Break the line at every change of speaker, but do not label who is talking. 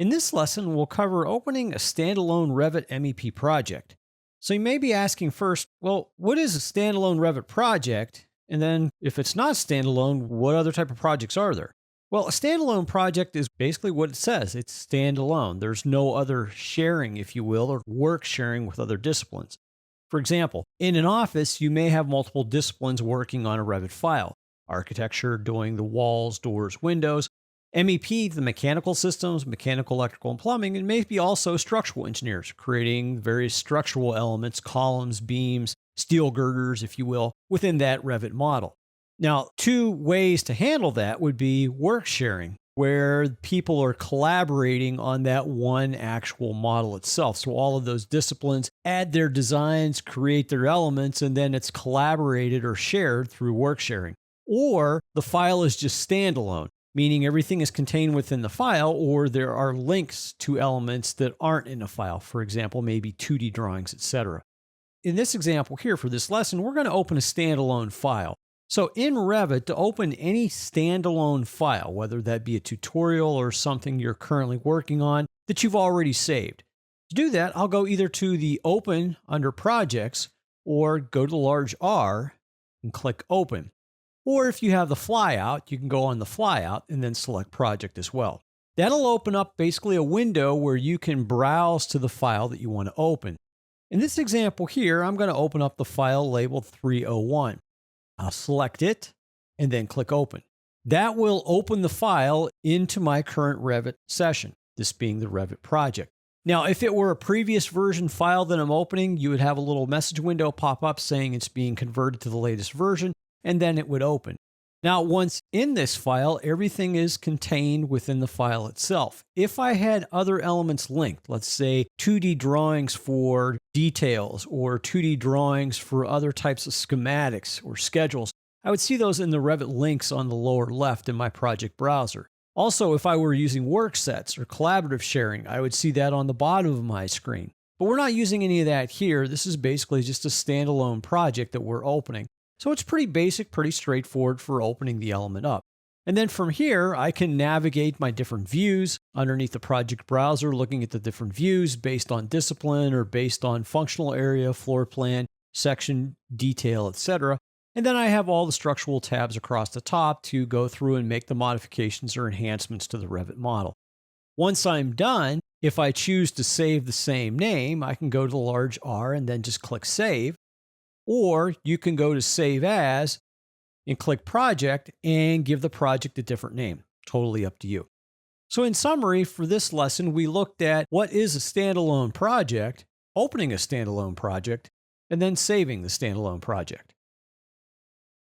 In this lesson, we'll cover opening a standalone Revit MEP project. So you may be asking first, well, what is a standalone Revit project? And then if it's not standalone, what other type of projects are there? Well, a standalone project is basically what it says. It's standalone. There's no other sharing, if you will, or work sharing with other disciplines. For example, in an office, you may have multiple disciplines working on a Revit file. Architecture doing the walls, doors, windows. MEP, the mechanical systems, mechanical, electrical, and plumbing, and maybe also structural engineers, creating various structural elements, columns, beams, steel girders, if you will, within that Revit model. Now, two ways to handle that would be work sharing, where people are collaborating on that one actual model itself. So all of those disciplines add their designs, create their elements, and then it's collaborated or shared through work sharing. Or the file is just standalone, meaning everything is contained within the file, or there are links to elements that aren't in a file. For example, maybe 2D drawings, etc. In this example here for this lesson, we're going to open a standalone file. So in Revit, to open any standalone file, whether that be a tutorial or something you're currently working on that you've already saved. To do that, I'll go either to the Open under Projects or go to the large R and click Open. Or if you have the flyout, you can go on the flyout and then select Project as well. That'll open up basically a window where you can browse to the file that you want to open. In this example here, I'm going to open up the file labeled 301. I'll select it and then click Open. That will open the file into my current Revit session, this being the Revit project. Now, if it were a previous version file that I'm opening, you would have a little message window pop up saying it's being converted to the latest version, and then it would open. Now, once in this file, everything is contained within the file itself. If I had other elements linked, let's say 2D drawings for details or 2D drawings for other types of schematics or schedules, I would see those in the Revit links on the lower left in my project browser. Also, if I were using work sets or collaborative sharing, I would see that on the bottom of my screen. But we're not using any of that here. This is basically just a standalone project that we're opening. So it's pretty basic, pretty straightforward for opening the element up. And then from here, I can navigate my different views underneath the project browser, looking at the different views based on discipline or based on functional area, floor plan, section, detail, etc. And then I have all the structural tabs across the top to go through and make the modifications or enhancements to the Revit model. Once I'm done, if I choose to save the same name, I can go to the large R and then just click Save. Or you can go to Save As and click Project and give the project a different name. Totally up to you. So in summary, for this lesson, we looked at what is a standalone project, opening a standalone project, and then saving the standalone project.